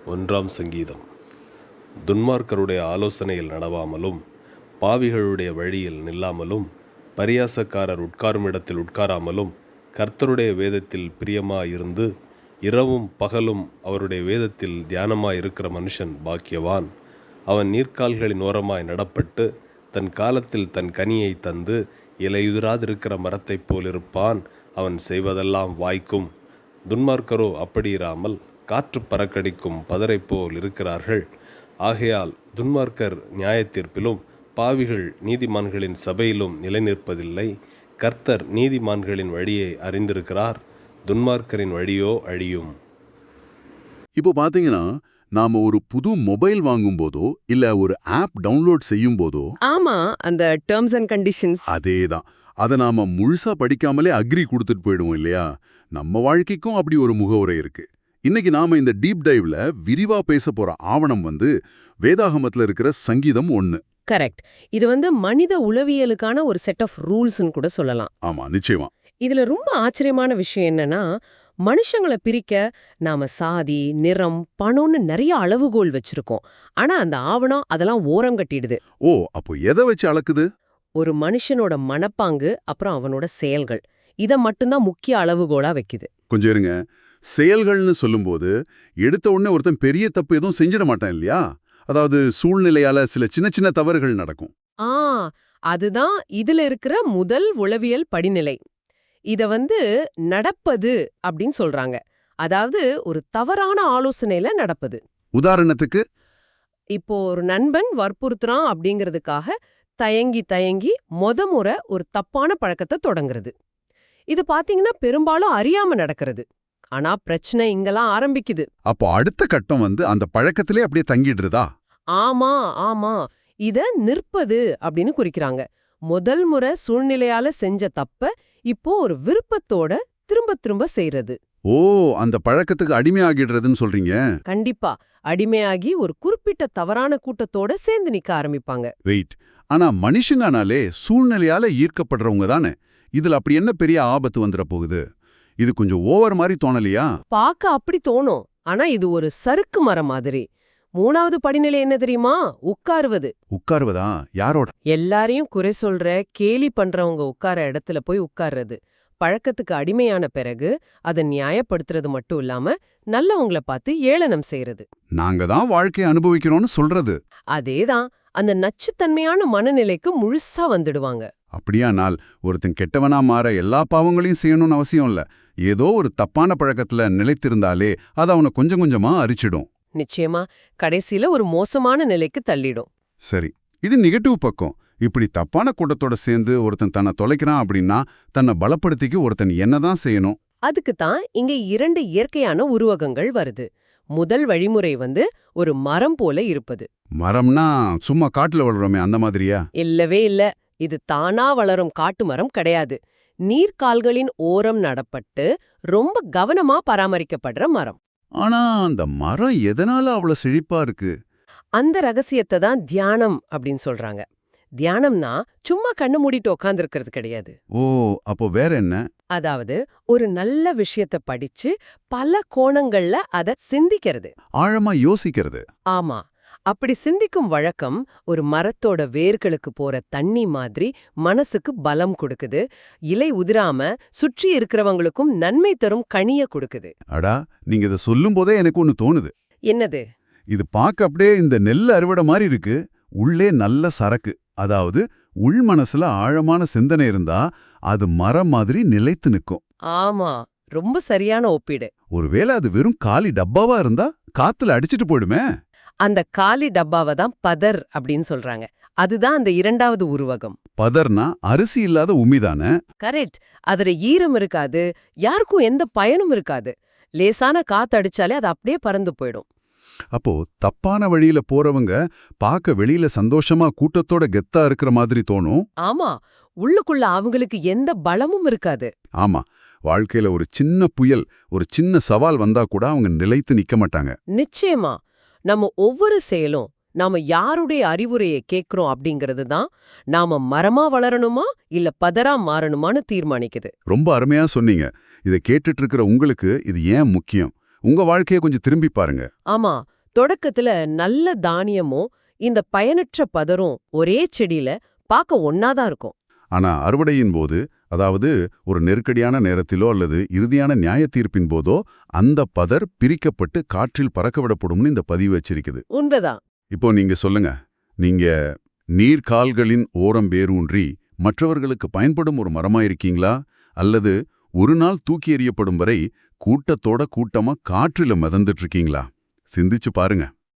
ஒன்றாம் சங்கீதம். துன்மார்க்கருடைய ஆலோசனையில் நடவாமலும் பாவிகளுடைய வழியில் நில்லாமலும் பரியாசக்காரர் உட்காரும் இடத்தில் உட்காராமலும் கர்த்தருடைய வேதத்தில் பிரியமாயிருந்து இரவும் பகலும் அவருடைய வேதத்தில் தியானமாயிருக்கிற மனுஷன் பாக்கியவான். அவன் நீர்க்கால்களின் ஓரமாய் நடப்பட்டு தன் காலத்தில் தன் கனியை தந்து இலையுதிராதிருக்கிற மரத்தைப் போலிருப்பான். அவன் செய்வதெல்லாம் வாய்க்கும். துன்மார்க்கரோ அப்படியிராமல் காற்று பறக்கடிக்கும் பதரை போல் இருக்கிறார்கள். ஆகையால் துன்மார்க்கர் நியாயத்தீர்ப்பிலும் பாவிகள் நீதிமான்களின் சபையிலும் நிலை நிற்பதில்லை. கர்த்தர் நீதிமான்களின் வழியை அறிந்திருக்கிறார், துன்மார்க்கரின் வழியோ அழியும். இப்போ பாத்தீங்கன்னா நாம ஒரு புது மொபைல் வாங்கும் போதோ இல்ல ஒரு ஆப் டவுன்லோட் செய்யும் போதோ ஆமா, அந்த டெர்ம்ஸ் அண்ட் கண்டிஷன்ஸ் அதேதான். அதை நாம முழுசா படிக்காமலே அக்ரி கொடுத்துட்டு போயிடுவோம் இல்லையா? நம்ம வாழ்க்கைக்கும் அப்படி ஒரு முகவுரை இருக்கு. இன்னைக்கு நாம இந்த டீப் டைவ்ல விரிவா பேச போற ஆவணம் வேதாகமத்துல இருக்கிற சங்கீதம் 1. கரெக்ட். இது மனித உளவியலுக்கான ஒரு செட் ஆஃப் ரூல்ஸ்னு கூட சொல்லலாம். ஆமா, நிச்சயமா. இதுல ரொம்ப ஆச்சரியமான விஷயம் என்னன்னா, மனுஷங்களை பிரிக்க நாம சாதி, நிறம், பணம்னு நிறைய அளவுகோல் வச்சிருக்கோம். ஆனா அந்த ஆவணம் அதெல்லாம் ஓரம் கட்டிடுது. ஓ, அப்போ எதை வச்சு அளக்குது? ஒரு மனுஷனோட மனப்பாங்கு, அப்புறம் அவனோட செயல்கள், இத மட்டும்தான் முக்கிய அளவுகோலா வைக்குது. கொஞ்சம் இருங்க. செயல்கள்னு சொல்லும்போது எடுத்த உடனே ஒருத்தன் பெரிய தப்பு எதுவும் செஞ்சிட மாட்டான் இல்லையா? அதாவது சூழ்நிலையால சில சின்ன சின்ன தவறுகள் நடக்கும். ஆ, அதுதான் இதுல இருக்கிற முதல் உளவியல் படிநிலை. இத நடப்பது அப்படின்னு சொல்றாங்க. அதாவது ஒரு தவறான ஆலோசனையில நடப்பது. உதாரணத்துக்கு, இப்போ ஒரு நண்பன் வற்புறுத்துறான் அப்படிங்கிறதுக்காக தயங்கி தயங்கி முறை ஒரு தப்பான பழக்கத்தை தொடங்குறது. இது பாத்தீங்கன்னா பெரும்பாலும் அறியாம நடக்கிறது. ஆனா பிரச்சனை இங்கெல்லாம் ஆரம்பிக்குது. அப்போ அடுத்த கட்டம் அந்த பழக்கத்திலே அப்படியே தங்கிடுறதா? ஆமா ஆமா, இத நிற்பது அப்படின்னு குறிக்கிறாங்க. முதல் முறை சூழ்நிலையால செஞ்ச தப்ப இப்போ ஒரு விருப்பத்தோட திரும்ப திரும்ப செய்யறது. ஓ, அந்த பழக்கத்துக்கு அடிமையாகிடுறதுன்னு சொல்றீங்க? கண்டிப்பா. அடிமையாகி ஒரு குறிப்பிட்ட தவறான கூட்டத்தோட சேர்ந்து நிக்க ஆரம்பிப்பாங்க. வெயிட், ஆனா மனுஷங்கனாலே சூழ்நிலையால ஈர்க்கப்படுறவங்க தானே. இதுல அப்படி என்ன பெரிய ஆபத்து வந்துட போகுது? இது கொஞ்சம் ஓவர் மாதிரி தோணலையா? பாக்க அப்படி தோணும். ஆனா இது ஒரு சறுக்கு மரம் மாதிரி. 3வது படிநிலை என்ன தெரியுமா? உட்காருவது. உட்காருவதா? யாரோட? எல்லாரையும் குறை சொல்ற, கேலி பண்றவங்க உட்கார இடத்துல போய் உட்கார்றது. பழக்கத்துக்கு அடிமையான பிறகு அதை நியாயப்படுத்துறது மட்டும் இல்லாம நல்லவங்கள பார்த்து ஏளனம் செய்யறது. நாங்க தான் வாழ்க்கையை அனுபவிக்கிறோம்னு சொல்றது. அதேதான். அந்த நச்சுத்தன்மையான மனநிலைக்கு முழுசா வந்துடுவாங்க. அப்படியானால் ஒருத்தன் கெட்டவனா மாற எல்லா பாவங்களையும் செய்யணும்னு அவசியம் இல்ல. ஏதோ ஒரு தப்பான பழக்கத்துல நிலைத்திருந்தாலே அது அவனை கொஞ்சம் கொஞ்சமா அரிச்சிடும். நிச்சயமா கடைசியில ஒரு மோசமான நிலைக்கு தள்ளிடும். சரி, இது நெகட்டிவ் பக்கம். இப்படி தப்பான கூட்டத்தோட சேர்ந்து ஒருத்தன் தன்னை தொலைக்கிறான் அப்படின்னா தன்னை பலப்படுத்திக்க ஒருத்தன் என்னதான் செய்யணும்? அதுக்கு தான் இங்க 2 இயற்கையான உருவகங்கள் வருது. முதல் வழிமுறை ஒரு மரம் போல இருப்பது. மரம்னா சும்மா காட்டுல வளருமே அந்த மாதிரியா? இல்லவே இல்ல. இது தானா வளரும் காட்டு மரம் கிடையாது. நீர்க்கால்களின் ஓரம் நடப்பட்டு ரொம்ப கவனமா பராமரிக்கப்படுற மரம். ஆனா அந்த மரம் எதனால அவ்வளவு செழிப்பா இருக்கு? அந்த ரகசியத்தை தான் தியானம் அப்படின்னு சொல்றாங்க. தியானம்னா சும்மா கண்ணு மூடிட்டு உக்காந்துருக்கிறது கிடையாது. ஓ, அப்போ வேற என்ன? அதாவது ஒரு நல்ல விஷயத்த படிச்சு பல கோணங்கள்ல அத சிந்திக்கிறது. ஆழமா யோசிக்கிறது. ஆமா, அப்படி சிந்திக்கும் வழக்கம் ஒரு மரத்தோட வேர்களுக்கு போற தண்ணி மாதிரி மனசுக்கு பலம் கொடுக்குது. இலை உதிராம சுற்றி இருக்கிறவங்களுக்கும் நன்மை தரும் கனிய கொடுக்குது. அடா, நீங்க இதை சொல்லும் போதே எனக்கு ஒன்னு தோணுது. என்னது? இது பார்க்க அப்படியே இந்த நெல் அறுவடை மாதிரி இருக்கு. உள்ளே நல்ல சரக்கு, அதாவது உள் மனசுல ஆழமான சிந்தனை இருந்தா அது மரம் மாதிரி நிலைத்து நிற்கும். ஆமா, ரொம்ப சரியான ஒப்பீடு. ஒருவேளை அது வெறும் காலி டப்பாவா இருந்தா காத்துல அடிச்சிட்டு போயிடுமே. அந்த காலி டப்பாவை தான் பதர் அப்படின்னு சொல்றாங்க. அதுதான் அந்த 2வது உருவகம். பதர்னா அரிசி இல்லாத உமிதானே? கரெக்ட். அதுல ஈரம் இருக்காது, யாருக்கும் எந்த பயனும் இருக்காது. லேசான காத்து அடிச்சாலே அது அப்படியே பறந்து போயிடும். அப்போ தப்பான வழியில போறவங்க பார்க்க வெளியில சந்தோஷமா கூட்டத்தோட கெத்தா இருக்கிற மாதிரி தோணும். ஆமா, உள்ளுக்குள்ள அவங்களுக்கு எந்த பலமும் இருக்காது. ஆமா, வாழ்க்கையில ஒரு சின்ன புயல், ஒரு சின்ன சவால் வந்தா கூட அவங்க நிலைத்து நிக்க மாட்டாங்க. நிச்சயமா. நம்ம ஒவ்வொரு செயலும் நாம யாருடைய அறிவுரையை கேட்கிறோம் அப்படிங்கிறது தான் நாம மரமா வளரணுமா இல்ல பதரா மாறணுமான்னு தீர்மானிக்குது. ரொம்ப அருமையா சொன்னீங்க. இதை கேட்டுட்டு இருக்கிற உங்களுக்கு இது ஏன் முக்கியம்? உங்க வாழ்க்கையை கொஞ்சம் திரும்பி பாருங்க. ஆமா, தொடக்கத்துல நல்ல தானியமும் இந்த பயனற்ற பதரும் ஒரே செடியில பார்க்க ஒன்னாதான் இருக்கும். ஆனா அறுவடையின் போது, அதாவது ஒரு நெருக்கடியான நேரத்திலோ அல்லது இறுதியான நியாய தீர்ப்பின் போதோ அந்த பதர் பிரிக்கப்பட்டு காற்றில் பறக்கவிடப்படும்னு இந்த பதிவு வச்சிருக்குது. உண்மைதான். இப்போ நீங்க சொல்லுங்க, நீங்க நீர்க்கால்களின் ஓரம் வேரூன்றி மற்றவர்களுக்கு பயன்படும் ஒரு மரமாயிருக்கீங்களா, அல்லது ஒரு நாள் தூக்கி எறியப்படும் வரை கூட்டத்தோட கூட்டமா காற்றில மிதந்துட்டு இருக்கீங்களா? சிந்திச்சு பாருங்க.